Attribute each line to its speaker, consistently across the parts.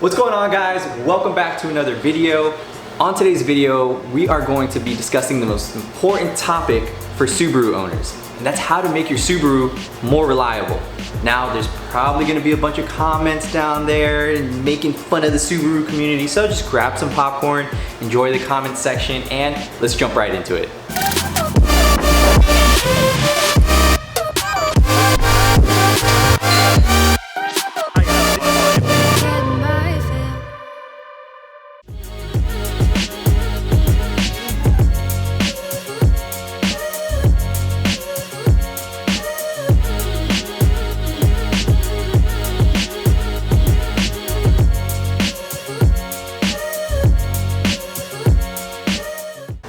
Speaker 1: What's going on, guys? Welcome back to another video. On today's video, we are going to be discussing the most important topic for Subaru owners, and that's how to make your Subaru more reliable. Now, there's probably gonna be a bunch of comments down there and making fun of the Subaru community, so just grab some popcorn, enjoy the comment section, and let's jump right into it.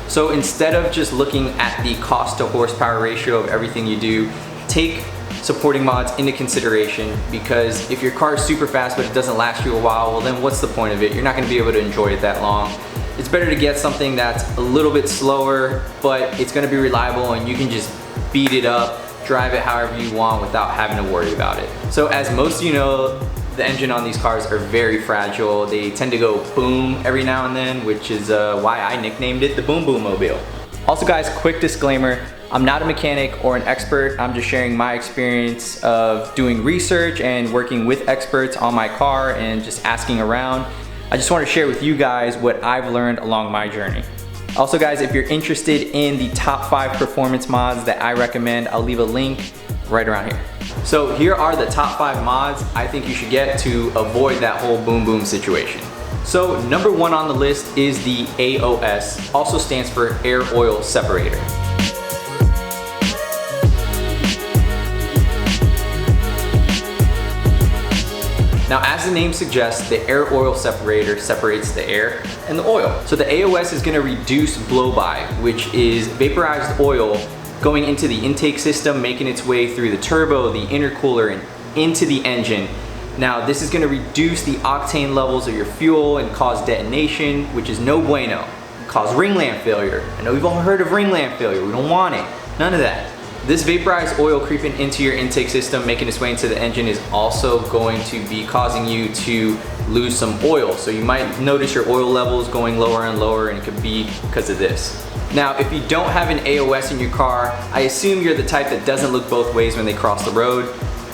Speaker 1: So instead of just looking at the cost to horsepower ratio of everything you do, take supporting mods into consideration, because if your car is super fast but it doesn't last you a while, well then what's the point of it? You're not going to be able to enjoy it that long. It's better to get something that's a little bit slower, but it's going to be reliable and you can just beat it up, drive it however you want without having to worry about it. So as most of you know, the engine on these cars are very fragile. They tend to go boom every now and then, which is why I nicknamed it the Boom Boom Mobile. Also guys, quick disclaimer, I'm not a mechanic or an expert. I'm just sharing my experience of doing research and working with experts on my car and just asking around. I just want to share with you guys what I've learned along my journey. Also guys, if you're interested in the top 5 performance mods that I recommend, I'll leave a link right around here. So here are the top 5 mods I think you should get to avoid that whole boom boom situation. So number 1 on the list is the AOS, also stands for Air Oil Separator. Now, as the name suggests, the air oil separator separates the air and the oil. So the AOS is going to reduce blow-by, which is vaporized oil going into the intake system, making its way through the turbo, the intercooler, and into the engine. Now, this is going to reduce the octane levels of your fuel and cause detonation, which is no bueno. Cause ringland failure. I know we've all heard of ringland failure. We don't want it. None of that. This vaporized oil creeping into your intake system, making its way into the engine, is also going to be causing you to lose some oil. So you might notice your oil levels going lower and lower, and it could be because of this. Now, if you don't have an AOS in your car, I assume you're the type that doesn't look both ways when they cross the road.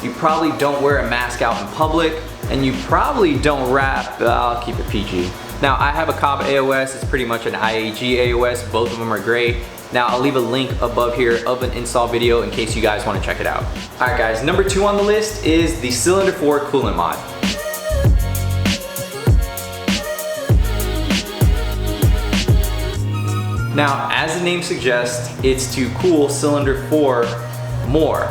Speaker 1: You probably don't wear a mask out in public, and you probably don't rap, I'll keep it PG. Now, I have a Cobb AOS, it's pretty much an IAG AOS, both of them are great. Now, I'll leave a link above here of an install video in case you guys want to check it out. Alright guys, number 2 on the list is the Cylinder 4 Coolant Mod. Now, as the name suggests, it's to cool cylinder 4 more.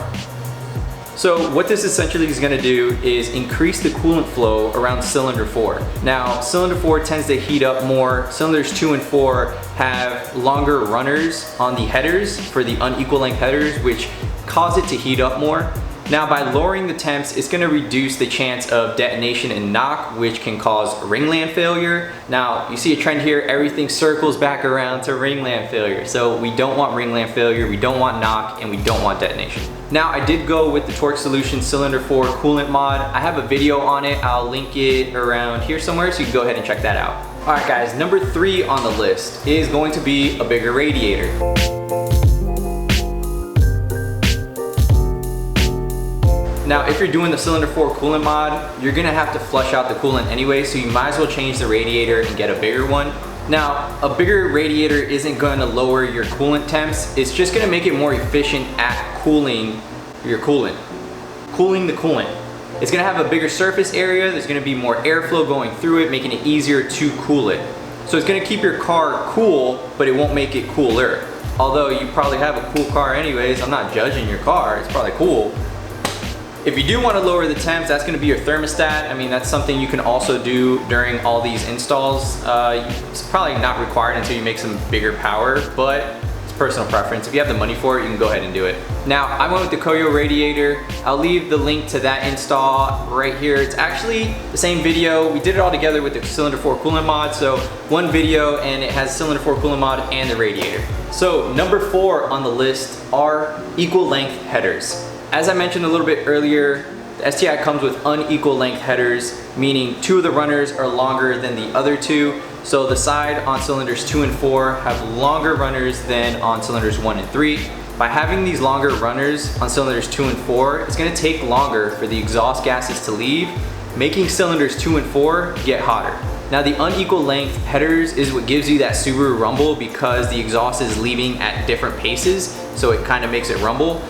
Speaker 1: So what this essentially is going to do is increase the coolant flow around cylinder 4. Now, cylinder 4 tends to heat up more. Cylinders 2 and 4 have longer runners on the headers for the unequal length headers, which cause it to heat up more. Now, by lowering the temps, it's going to reduce the chance of detonation and knock, which can cause ringland failure. Now, you see a trend here, everything circles back around to ringland failure. So we don't want ringland failure, we don't want knock, and we don't want detonation. Now, I did go with the Torque Solution Cylinder 4 Coolant Mod. I have a video on it. I'll link it around here somewhere, so you can go ahead and check that out. All right, guys, number 3 on the list is going to be a bigger radiator. Now, if you're doing the Cylinder 4 Coolant Mod, you're gonna have to flush out the coolant anyway, so you might as well change the radiator and get a bigger one. Now, a bigger radiator isn't gonna lower your coolant temps, it's just gonna make it more efficient at cooling your coolant. Cooling the coolant. It's gonna have a bigger surface area, there's gonna be more airflow going through it, making it easier to cool it. So it's gonna keep your car cool, but it won't make it cooler. Although you probably have a cool car anyways, I'm not judging your car, it's probably cool. If you do want to lower the temps, that's going to be your thermostat. I mean, that's something you can also do during all these installs. It's probably not required until you make some bigger power, but it's personal preference. If you have the money for it, you can go ahead and do it. Now, I went with the Koyo Radiator. I'll leave the link to that install right here. It's actually the same video. We did it all together with the Cylinder 4 Coolant Mod, so one video, and it has Cylinder 4 Coolant Mod and the radiator. So number 4 on the list are equal length headers. As I mentioned a little bit earlier, The STI comes with unequal length headers, meaning 2 of the runners are longer than the other 2. So the side on cylinders 2 and 4 have longer runners than on cylinders 1 and 3. By having these longer runners on cylinders 2 and 4, it's going to take longer for the exhaust gases to leave, making cylinders 2 and 4 get hotter. Now the unequal length headers is what gives you that Subaru rumble because the exhaust is leaving at different paces, so it kind of makes it rumble.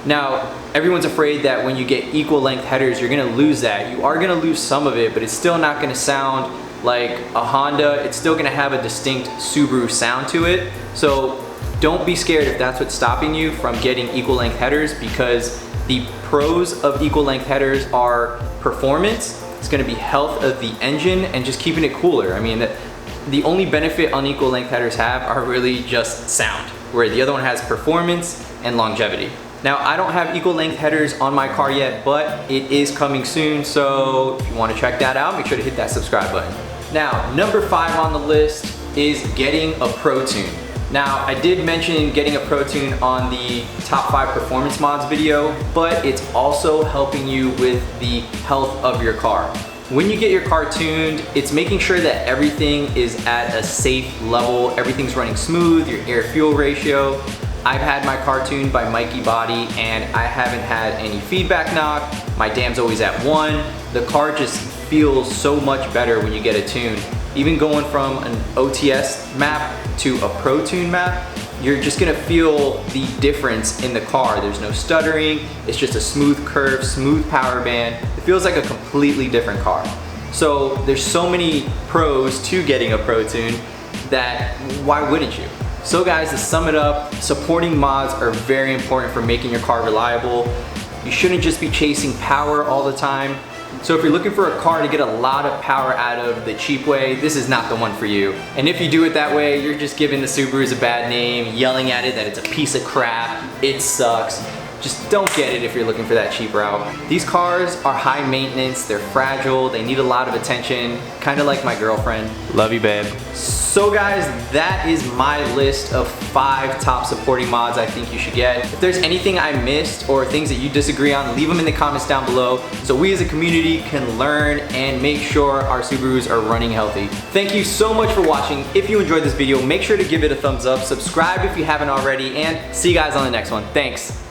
Speaker 1: Now, everyone's afraid that when you get equal length headers, you're gonna lose that. You are gonna lose some of it, but it's still not gonna sound like a Honda. It's still gonna have a distinct Subaru sound to it. So don't be scared if that's what's stopping you from getting equal length headers, because the pros of equal length headers are performance, it's gonna be health of the engine, and just keeping it cooler. I mean, the only benefit unequal length headers have are really just sound, where the other one has performance and longevity. Now, I don't have equal length headers on my car yet, but it is coming soon, so if you want to check that out, make sure to hit that subscribe button. Now, number 5 on the list is getting a Pro Tune. Now, I did mention getting a Pro Tune on the top 5 performance mods video, but it's also helping you with the health of your car. When you get your car tuned, it's making sure that everything is at a safe level, everything's running smooth, your air-fuel ratio. I've had my car tuned by Mikey Body and I haven't had any feedback knock. My dam's always at 1. The car just feels so much better when you get it tuned. Even going from an OTS map to a Pro Tune map, you're just gonna feel the difference in the car. There's no stuttering, it's just a smooth curve, smooth power band. It feels like a completely different car. So there's so many pros to getting a Pro Tune that why wouldn't you? So guys, to sum it up, supporting mods are very important for making your car reliable. You shouldn't just be chasing power all the time. So if you're looking for a car to get a lot of power out of the cheap way, this is not the one for you. And if you do it that way, you're just giving the Subarus a bad name, yelling at it that it's a piece of crap, it sucks. Just don't get it if you're looking for that cheap route. These cars are high maintenance, they're fragile, they need a lot of attention, kind of like my girlfriend. Love you, babe. So guys, that is my list of 5 top supporting mods I think you should get. If there's anything I missed or things that you disagree on, leave them in the comments down below so we as a community can learn and make sure our Subarus are running healthy. Thank you so much for watching. If you enjoyed this video, make sure to give it a thumbs up, subscribe if you haven't already, and see you guys on the next one. Thanks.